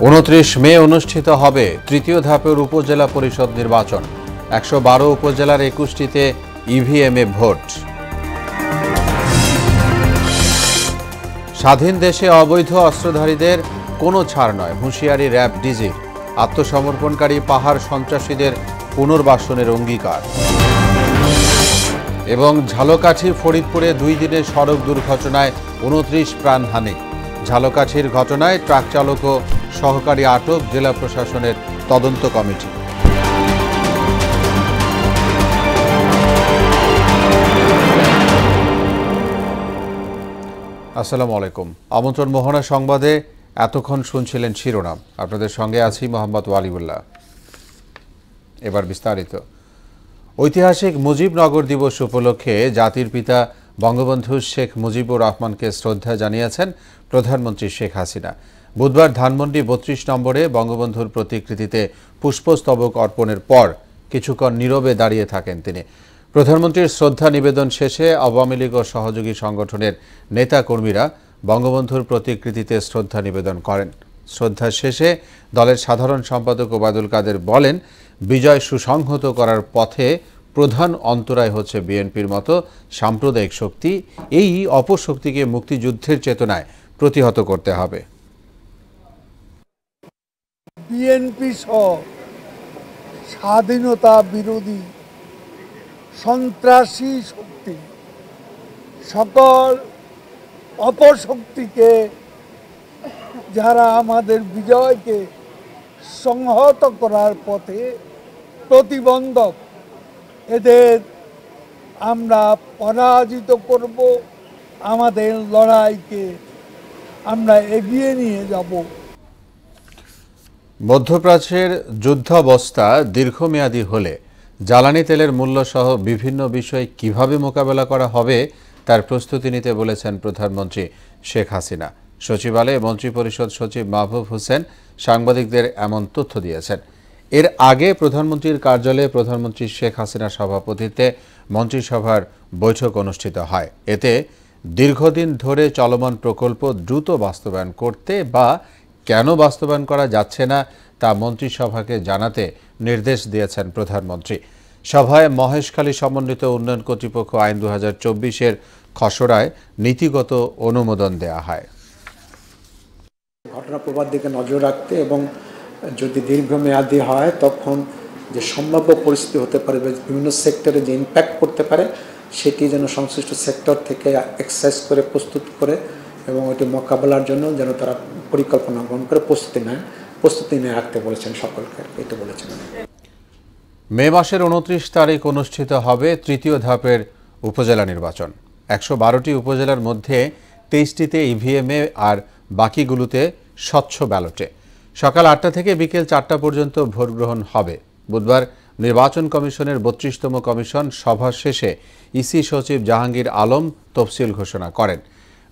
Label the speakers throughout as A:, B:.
A: 29 মে অনুষ্ঠিত হবে তৃতীয় ধাপের উপজেলা পরিষদ নির্বাচন। 112 উপজেলার 21টিতে ইভিএমে ভোট। স্বাধীন দেশে অবৈধ অস্ত্রধারীদের কোনো ছাড় নয়, হুঁশিয়ারি র্যাব ডিজির। আত্মসমর্পণকারী পাহাড় সন্ত্রাসীদের পুনর্বাসনের অঙ্গীকার। এবং ঝালকাঠি ফরিদপুরে 2 দিনের সড়ক দুর্ঘটনায় 29 প্রাণহানি। ঝালকাঠির ঘটনায় ট্রাক চালক ও সহকারী আটক, জেলা প্রশাসনের তদন্ত কমিটি। আসসালামু আলাইকুম। আমন্ত্রণ মোহনা সংবাদে এতক্ষণ শুনছিলেন শিরোনাম। আপনাদের সঙ্গে আছি মোহাম্মদ ওয়ালিউল্লাহ। এবার বিস্তারিত। ঐতিহাসিক মুজিবনগর দিবস উপলক্ষে জাতির পিতা বঙ্গবন্ধু শেখ মুজিবুর রহমানকে শ্রদ্ধা জানিয়েছেন প্রধানমন্ত্রী শেখ হাসিনা। বুধবার ধানমন্ডি 32 নম্বরে বঙ্গবন্ধুর প্রতিকৃতিতে পুষ্পস্তবক অর্পণের পর কিছুক্ষণ নীরবে দাঁড়িয়ে থাকেন তিনি। প্রধানমন্ত্রীর শ্রদ্ধা নিবেদন শেষে আওয়ামী লীগ ও সহযোগী সংগঠনের নেতাকর্মীরা বঙ্গবন্ধুর প্রতিকৃতিতে শ্রদ্ধা নিবেদন করেন। শ্রদ্ধা শেষে দলের সাধারণ সম্পাদক ওবায়দুল কাদের বলেন, বিজয় সুসংহত করার পথে প্রধান অন্তরায় হচ্ছে বিএনপির মতো সাম্প্রদায়িক শক্তি। এই অপশক্তিকে মুক্তিযুদ্ধের চেতনায় প্রতিহত করতে হবে।
B: বিএনপি সহ স্বাধীনতা বিরোধী সন্ত্রাসী শক্তি সকল অপশক্তিকে, যারা আমাদের বিজয়কে সংহত করার পথে প্রতিবন্ধক, এদের আমরা পরাজিত করব। আমাদের লড়াইকে আমরা এগিয়ে নিয়ে যাব।
A: মধ্যপ্রাচ্যের যুদ্ধাবস্থা দীর্ঘমেয়াদী হলে জ্বালানি তেলের মূল্যসহ বিভিন্ন বিষয় কিভাবে মোকাবেলা করা হবে তার প্রস্তুতি নিতে বলেছেন প্রধানমন্ত্রী শেখ হাসিনা। সচিবালয়ে মন্ত্রিপরিষদ সচিব মাহবুব হোসেন সাংবাদিকদের এমন তথ্য দিয়েছেন। এর আগে প্রধানমন্ত্রীর কার্যালয়ে প্রধানমন্ত্রী শেখ হাসিনার সভাপতিত্বে মন্ত্রিসভার বৈঠক অনুষ্ঠিত হয়। এতে দীর্ঘদিন ধরে চলমান প্রকল্প দ্রুত বাস্তবায়ন করতে বা কেন বাস্তবায়ন করা যাচ্ছে না তা মন্ত্রিসভাকে জানাতে নির্দেশ দিয়েছেন প্রধানমন্ত্রী। সভায় মহেশখালী সমন্বিত উন্নয়ন কর্তৃপক্ষ আইন 2024-এর খসড়ায় নীতিগত অনুমোদন দেওয়া হয়।
C: ঘটনা প্রবাহ দিকে নজর রাখতে এবং যদি দীর্ঘমেয়াদী হয় তখন যে সম্ভাব্য পরিস্থিতি হতে পারে, বিভিন্ন সেক্টরে যে ইম্প্যাক্ট করতে পারে, সেটি যেন সংশ্লিষ্ট সেক্টর থেকে এক্সারসাইজ করে প্রস্তুত করে এবং ওইটি মোকাবেলার জন্য যেন তারা পরিকল্পনা গ্রহণ করে প্রস্তুতি নিয়ে রাখতে বলেছেন সকলকে। এটা বলেছেন।
A: মে মাসের 29 তারিখ অনুষ্ঠিত হবে তৃতীয় ধাপের উপজেলা নির্বাচন। 112টি উপজেলার মধ্যে 23টিতে ইভিএমে আর বাকিগুলোতে স্বচ্ছ ব্যালটে। সকাল 8টা থেকে বিকেল 4টা পর্যন্ত ভোট গ্রহণ হবে। বুধবার নির্বাচন কমিশনের 32তম কমিশন সভা শেষে ইসি সচিব জাহাঙ্গীর আলম তফসিল ঘোষণা করেন।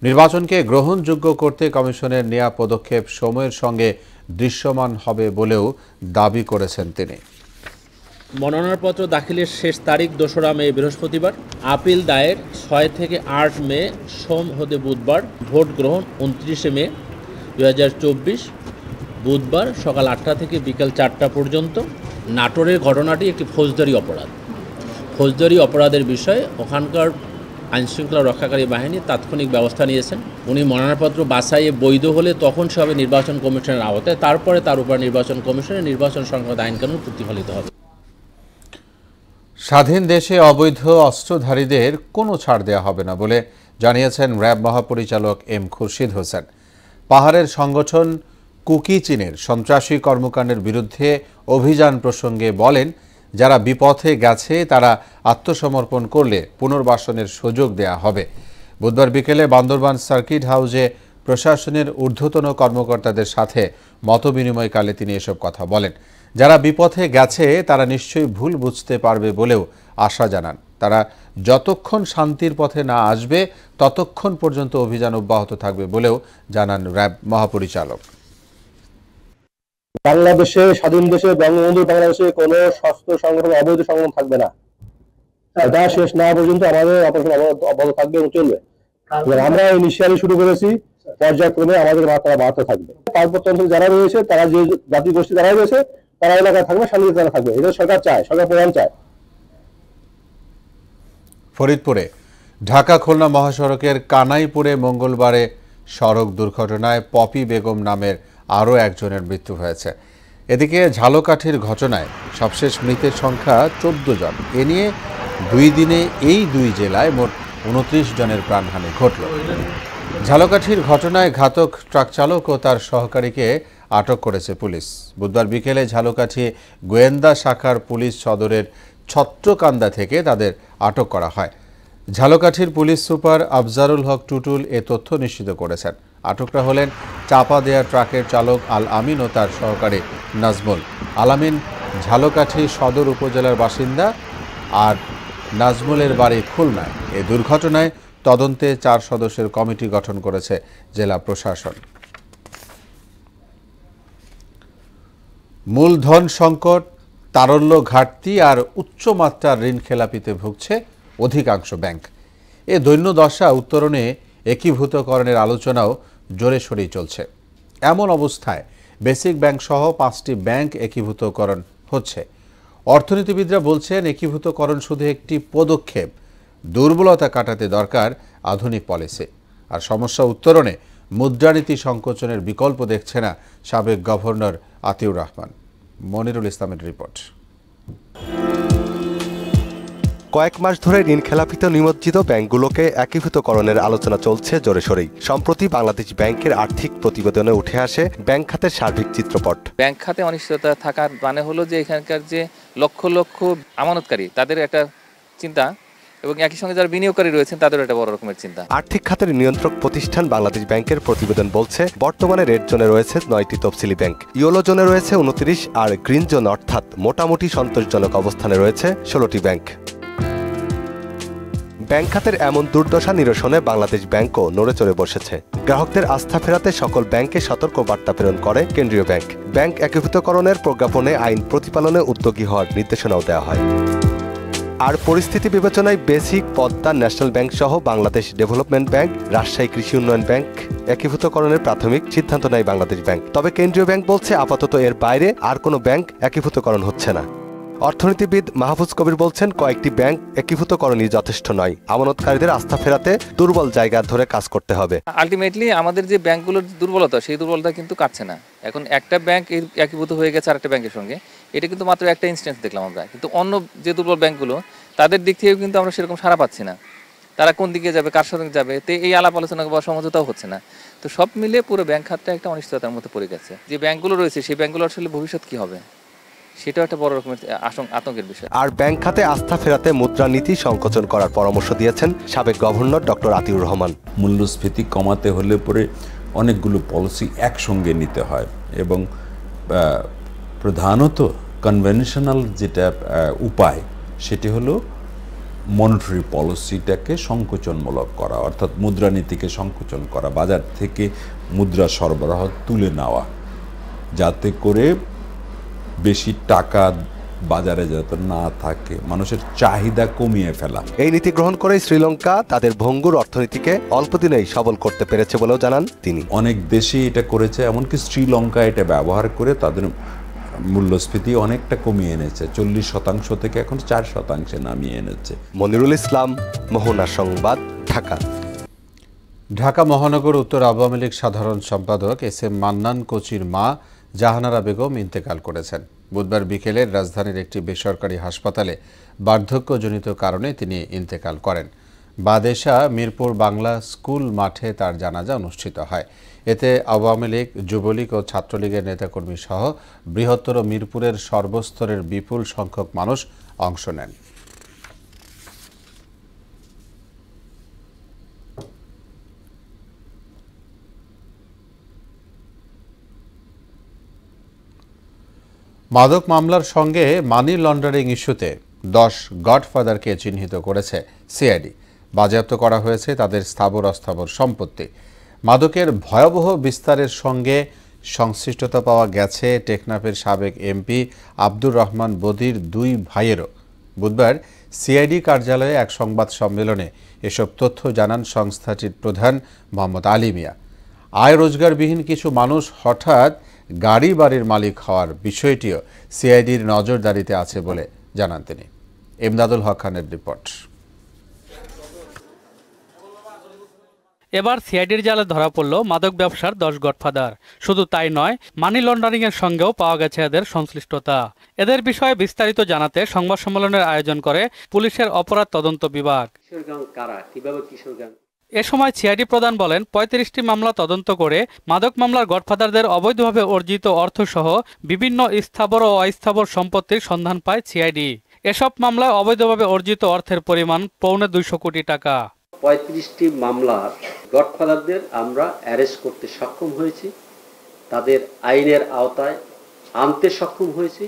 A: নির্বাচনকে গ্রহণযোগ্য করতে কমিশনের নেওয়া পদক্ষেপ সময়ের সঙ্গে দৃশ্যমান হবে বলেও দাবি করেছেন তিনি।
D: মনোনয়নপত্র দাখিলের শেষ তারিখ 2রা মে বৃহস্পতিবার। আপিল দায়ের 6 থেকে 8 মে সোম হতে বুধবার। ভোট গ্রহণ 29 মে 2024 বুধবার সকাল 8টা থেকে বিকেল 4টা পর্যন্ত। নাটোরের ঘটনাটি একটি ফৌজদারি অপরাধ। ফৌজদারি অপরাধের বিষয়ে ওখানকার আইনশৃঙ্খলা রক্ষাকারী বাহিনী তাৎক্ষণিক ব্যবস্থা নিয়েছেন। উনি মনোনয়নপত্র বাছাইয়ে বৈধ হলে তখন সে হবে নির্বাচন কমিশনের আওতায়, তারপরে তার উপর নির্বাচন কমিশনের নির্বাচন সংক্রান্ত আইনকানুন প্রতিফলিত হবে।
A: স্বাধীন দেশে অবৈধ অস্ত্রধারীদের কোনো ছাড় দেওয়া হবে না বলে জানিয়েছেন র্যাব মহাপরিচালক এম খুরশিদ হোসেন। পাহাড়ের সংগঠন কুকি চীনের সন্ত্রাসী কর্মকাণ্ডের বিরুদ্ধে অভিযান প্রসঙ্গে বলেন, যারা বিপথে গেছে তারা আত্মসমর্পণ করলে পুনর্বাসনের সুযোগ দেয়া হবে। বুধবার বিকেলে বান্দরবান সার্কিট হাউসে প্রশাসনের ঊর্ধ্বতন কর্মকর্তাদের সাথে মতবিনিময়কালে তিনি এসব কথা বলেন। যারা বিপথে গেছে তারা নিশ্চয়ই ভুল বুঝতে পারবে বলেও আশা জানান। তারা যতক্ষণ শান্তির পথে না আসবে ততক্ষণ পর্যন্ত অভিযান অব্যাহত থাকবে বলেও জানান র্যাব মহাপরিচালক।
E: বাংলাদেশে, স্বাধীন দেশে, বঙ্গবন্ধু বাংলাদেশে কোনো সশস্ত্র সংগঠন, অবৈধ সংগঠন থাকবে না। এটা শেষ না পর্যন্ত আমাদের অপারেশন অব্যাহত থাকবে এবং চলবে। আমরা ইনিশিয়ালি শুরু করেছি পর্যায়ক্রমে আমাদের মাত্রা বাড়তে থাকবে। পার্বত্য অঞ্চলে যারা রয়েছে, তারা যে জাতিগোষ্ঠী যারা রয়েছে, তারা এলাকায় থাকবে, শান্তিতে তারা থাকবে। এটা সরকার চায়, সরকার প্রধান চায়।
A: ফরিদপুরে ঢাকা খুলনা মহাসড়কের কানাইপুরে মঙ্গলবারে সড়ক দুর্ঘটনায় পপি বেগম নামের আরও একজনের মৃত্যু হয়েছে। এদিকে ঝালকাঠির ঘটনায় সবশেষ মৃতের সংখ্যা 14 জন। এ নিয়ে 2 দিনে এই 2 জেলায় মোট 29 জনের প্রাণহানি ঘটল। ঝালকাঠির ঘটনায় ঘাতক ট্রাক চালক ও তার সহকারীকে আটক করেছে পুলিশ। বুধবার বিকেলে ঝালকাঠি গোয়েন্দা শাখার পুলিশ সদরের ছত্রকান্দা থেকে তাদের আটক করা হয়। ঝালকাঠির পুলিশ সুপার আফজারুল হক টুটুল এ তথ্য নিশ্চিত করেছেন। আটকরা হলেন চাপা দেয়া ট্রাকের চালক আল আমিন ও তার সহকারী নাজমুল। আল আমিন ঝালকাঠি সদর উপজেলার বাসিন্দা আর নাজমুলের বাড়ি খুলনায়। এই দুর্ঘটনায় তদন্তে 4 সদস্যের কমিটি গঠন করেছে জেলা প্রশাসন। মূলধন সংকট, তারল্য ঘাটতি আর উচ্চমাত্রার ঋণ খেলাপিতে ভুগছে অধিকাংশ ব্যাংক। এ দৈন্যদশা উত্তরণে একীভূতকরণের আলোচনাও জোরে সোরেই চলছে। এমন অবস্থায় বেসিক ব্যাংক সহ 5টি ব্যাংক একীভূতকরণ হচ্ছে। অর্থনীতিবিদরা বলছেন, একীভূতকরণ শুধু একটি পদক্ষেপ। দুর্বলতা কাটাতে দরকার আধুনিক পলিসি। আর সমস্যা উত্তরণে মুদ্রানীতি সংকোচনের বিকল্প দেখছে না সাবেক গভর্নর আতিউর রহমান। মনিরুল ইসলামের রিপোর্ট।
F: কয়েক মাস ধরে ঋণ খেলাপিতে নিমজ্জিত ব্যাংকগুলোকে একীভূতকরণের আলোচনা চলছে জোরে সোরেই। সম্প্রতি বাংলাদেশ ব্যাংকের আর্থিক প্রতিবেদনে উঠে আসে ব্যাংক খাতের সার্বিক চিত্রপট।
G: ব্যাংক খাতে অনিশ্চয়তা থাকার মানে হলো যে এখানকার যে লক্ষ লক্ষ আমানতকারী, তাদের একটা চিন্তা, এবং একই সঙ্গে যারা বিনিয়োগকারী রয়েছেন তাদেরও একটা বড় রকমের চিন্তা।
F: আর্থিক খাতের নিয়ন্ত্রক প্রতিষ্ঠান বাংলাদেশ ব্যাংকের প্রতিবেদন বলছে, বর্তমানে রেড জোনে রয়েছে 9টি তফসিলি ব্যাংক, ইয়েলো জোনে রয়েছে 29 আর গ্রিন জোন অর্থাৎ মোটামুটি সন্তোষজনক অবস্থানে রয়েছে 16টি ব্যাংক। ব্যাংক খাতের এমন দুর্দশা নিরসনে বাংলাদেশ ব্যাংকও নড়ে চড়ে বসেছে। গ্রাহকদের আস্থা ফেরাতে সকল ব্যাংকে সতর্ক বার্তা প্রেরণ করে কেন্দ্রীয় ব্যাংক। ব্যাংক একীভূতকরণের প্রজ্ঞাপনে আইন প্রতিপালনে উদ্যোগী হওয়ার নির্দেশনাও দেওয়া হয়। আর পরিস্থিতি বিবেচনায় বেসিক, পদ্মা, ন্যাশনাল ব্যাংক সহ বাংলাদেশ ডেভেলপমেন্ট ব্যাংক, রাজশাহী কৃষি উন্নয়ন ব্যাংক একীভূতকরণের প্রাথমিক সিদ্ধান্ত নেয় বাংলাদেশ ব্যাংক। তবে কেন্দ্রীয় ব্যাংক বলছে, আপাতত এর বাইরে আর কোনো ব্যাংক একীভূতকরণ হচ্ছে না। অর্থনীতিবিদ মাহফুজ কবির বলছেন, কয়েকটি ব্যাংক একীভূতকরণই যথেষ্ট নয়। আমানতকারীদের আস্থা ফেরাতে দুর্বল জায়গা ধরে কাজ করতে হবে।
G: আলটিমেটলি আমাদের যে ব্যাংকগুলোর দুর্বলতা, সেই দুর্বলতা কিন্তু কাটছে না। এখন একটা ব্যাংক একীভূত হয়ে গেছে আরেকটা ব্যাংকের সঙ্গে, এটা কিন্তু মাত্র একটা ইনস্ট্যান্স দেখলাম আমরা। কিন্তু অন্য যে দুর্বল ব্যাংকগুলো, তাদের দিক থেকেও কিন্তু আমরা সেরকম সাড়া পাচ্ছি না। তারা কোন দিকে যাবে, কার সঙ্গে যাবে, তো এই আলাপ আলোচনা বা সমঝোতাও হচ্ছে না। তো সব মিলে পুরো ব্যাংক খাতটা একটা অনিশ্চয়তার মধ্যে পড়ে গেছে। যে ব্যাংকগুলো রয়েছে, সেই ব্যাংকগুলো আসলে ভবিষ্যৎ কি হবে, সেটাও একটা বড় রকমের আতঙ্কের বিষয়।
F: আর ব্যাংক খাতে আস্থা ফেরাতে মুদ্রানীতি সংকোচন করার পরামর্শ দিয়েছেন সাবেক গভর্নর ডক্টর আতিউর রহমান।
H: মূল্যস্ফীতি কমাতে হলে পরে অনেকগুলো পলিসি একসঙ্গে নিতে হয়, এবং প্রধানত কনভেনশনাল যেটা উপায়, সেটি হলো মনিটারি পলিসিটাকে সংকোচনমূলক করা, অর্থাৎ মুদ্রানীতিকে সংকোচন করা, বাজার থেকে মুদ্রা সরবরাহ তুলে নেওয়া, যাতে করে বেশি টাকা বাজারে যাতে না থাকে, মানুষের চাহিদা কমিয়ে ফেলা।
F: এই নীতি গ্রহণ করে শ্রীলঙ্কা তাদের ভঙ্গুর অর্থনীতিকে অল্প দিনেই সবল করতে পেরেছে বলেও জানান তিনি।
H: অনেক দেশই এটা করেছে, এমনকি শ্রীলঙ্কা এটা ব্যবহার করে তাদের মূল্যস্ফীতি অনেকটা কমিয়ে এনেছে, 40% থেকে এখন 4% নামিয়ে এনেছে।
F: মনিরুল ইসলাম, মোহনা সংবাদ, ঢাকা।
A: ঢাকা মহানগর উত্তর আওয়ামী লীগ সাধারণ সম্পাদক এস.এম. মান্নান কোচির মা জাহানারা বেগম ইন্তেকাল করেছেন। বুধবার বিকেলে রাজধানীর একটি বেসরকারি হাসপাতালে বার্ধক্যজনিত কারণে তিনি ইন্তেকাল করেন। বাদেশা মিরপুর বাংলা স্কুল মাঠে তার জানাজা অনুষ্ঠিত হয়। এতে আওয়ামী লীগ, যুবলীগ ও ছাত্রলীগের নেতাকর্মী সহ বৃহত্তর মিরপুরের সর্বস্তরের বিপুল সংখ্যক মানুষ অংশ নেন। মাদক মামলার সঙ্গে মানি লন্ডারিং ইস্যুতে 10 গডফাদারকে চিহ্নিত করেছে সিআইডি। বাজেয়াপ্ত করা হয়েছে তাদের স্থাবর অস্থাবর সম্পত্তি। মাদকের ভয়াবহ বিস্তারের সঙ্গে সংশ্লিষ্টতা পাওয়া গেছে টেকনাফের সাবেক এমপি আব্দুর রহমান বদির 2 ভাইয়েরও। বুধবার সিআইডি কার্যালয়ে এক সংবাদ সম্মেলনে এসব তথ্য জানান সংস্থাটির প্রধান মোহাম্মদ আলী মিয়া। আয় রোজগারবিহীন কিছু মানুষ হঠাৎ গাড়ি বাড়ির মালিক হওয়ার বিষয়টিও সিআইডির নজরদারিতে আছে বলে জানান তিনি। ইমদাদুল হক খানের রিপোর্ট।
I: এবার সিআইডির জালে ধরা পড়ল মাদক ব্যবসার 10 গডফাদার। শুধু তাই নয়, মানি লন্ডারিং এর সঙ্গেও পাওয়া গেছে এদের সংশ্লিষ্টতা। এদের বিষয়ে বিস্তারিত জানাতে সংবাদ সম্মেলনের আয়োজন করে পুলিশের অপরাধ তদন্ত বিভাগ। এ সময় সিআইডি প্রধান বলেন, 35টি মামলা তদন্ত করে মাদক মামলার গডফাদারদের অবৈধভাবে অর্জিত অর্থসহ বিভিন্ন স্থাবর ও অস্থাবর সম্পত্তির সন্ধান পায় সিআইডি। এসব মামলায় অবৈধভাবে অর্জিত অর্থের পরিমাণ 250 কোটি টাকা।
J: 35টি মামলার গডফাদারদের আমরা অ্যারেস্ট করতে সক্ষম হয়েছি, তাদের আইনের আওতায় আনতে সক্ষম হয়েছি।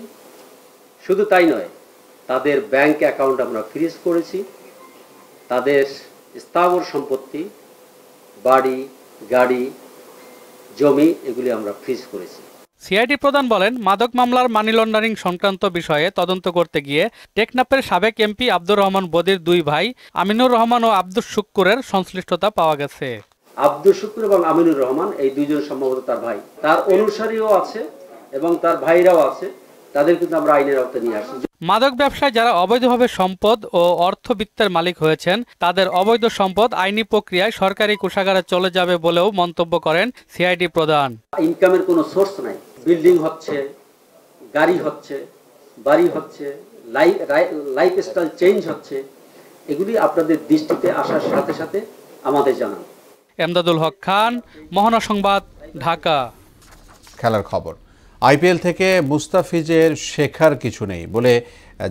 J: শুধু তাই নয়, তাদের ব্যাংক অ্যাকাউন্ট আমরা ফ্রিজ করেছি, তাদের স্থাবর সম্পত্তি, বাড়ি, গাড়ি, জমি এগুলি আমরা ফ্রিজ করেছি।
I: সিআইডি প্রধান বলেন, মাদক মামলার মানি লন্ডারিং সংক্রান্ত বিষয়ে তদন্ত করতে গিয়ে টেকনাফের সাবেক এমপি আব্দুর রহমান বদির 2 ভাই আমিনুর রহমান ও আব্দুস শুক্কুরের সংশ্লিষ্টতা পাওয়া গেছে।
J: আব্দুস শুক্কুর এবং আমিনুর রহমান এই দুইজন সম্ভবত তার ভাই, তার অনুসারীও আছে এবং তার ভাইরাও আছে, তাদের কিন্তু আমরা আইনের আওতায় নিয়ে আসি।
I: মাদক ব্যবসায় যারা অবৈধভাবে সম্পদ ও অর্থবিত্তের মালিক হয়েছেন, তাদের অবৈধ সম্পদ আইনি প্রক্রিয়ায় সরকারি কোষাগারে চলে যাবে বলেও মন্তব্য করেন সিআইডি প্রধান।
J: ইনকামের কোনো সোর্স নাই, বিল্ডিং হচ্ছে, গাড়ি হচ্ছে, বাড়ি হচ্ছে, লাইফস্টাইল চেঞ্জ হচ্ছে, এগুলি আপনাদের দৃষ্টিতে আসার সাথে সাথে আমাদের জানান।
I: ইমদাদুল হক খান, মোহনা সংবাদ, ঢাকা।
A: খেলার খবর। আইপিএল থেকে মুস্তাফিজের শেখার কিছু নেই বলে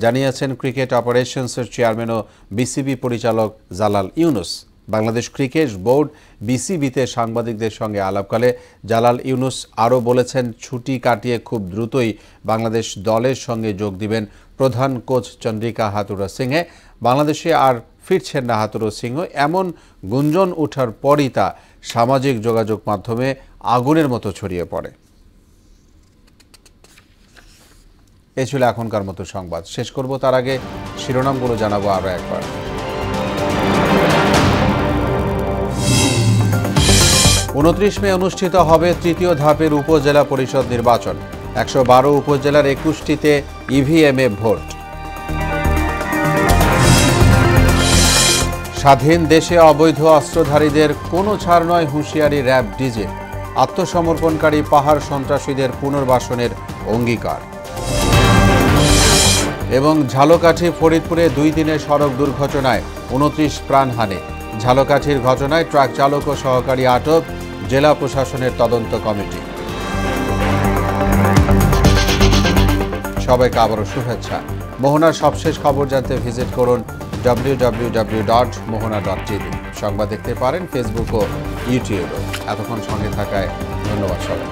A: জানিয়েছেন ক্রিকেট অপারেশনসের চেয়ারম্যান ও বিসিবি পরিচালক জালাল ইউনুস। বাংলাদেশ ক্রিকেট বোর্ড বিসিবিতে সাংবাদিকদের সঙ্গে আলাপকালে জালাল ইউনুস আরও বলেছেন, ছুটি কাটিয়ে খুব দ্রুতই বাংলাদেশ দলের সঙ্গে যোগ দিবেন প্রধান কোচ চন্দ্রিকা হাথুরুসিংহে সিংহে। বাংলাদেশে আর ফিরছেন না হাথুরুসিংহে, এমন গুঞ্জন ওঠার পরই তা সামাজিক যোগাযোগ মাধ্যমে আগুনের মতো ছড়িয়ে পড়ে। এ ছিল এখনকার মতো সংবাদ। শেষ করব তার আগে শিরোনামগুলো জানাবো আরও একবার। 29 মে অনুষ্ঠিত হবে তৃতীয় ধাপের উপজেলা পরিষদ নির্বাচন। 112 উপজেলার 21টিতে ইভিএমে ভোট। স্বাধীন দেশে অবৈধ অস্ত্রধারীদের কোনো ছাড় নয়, হুঁশিয়ারি র্যাব ডিজি। আত্মসমর্পণকারী পাহাড় সন্ত্রাসীদের পুনর্বাসনের অঙ্গীকার। এবং ঝালকাঠি ফরিদপুরে 2 দিনের সড়ক দুর্ঘটনায় 29 প্রাণহানি। ঝালকাঠির ঘটনায় ট্রাক চালক ও সহকারী আটক, জেলা প্রশাসনের তদন্ত কমিটি। সবাইকে আবারও শুভেচ্ছা। মোহনার সবশেষ খবর জানতে ভিজিট করুন www.mohana.tv। সংবাদ দেখতে পারেন ফেসবুক ও ইউটিউবে। এতক্ষণ সঙ্গে থাকায় ধন্যবাদ সবাই।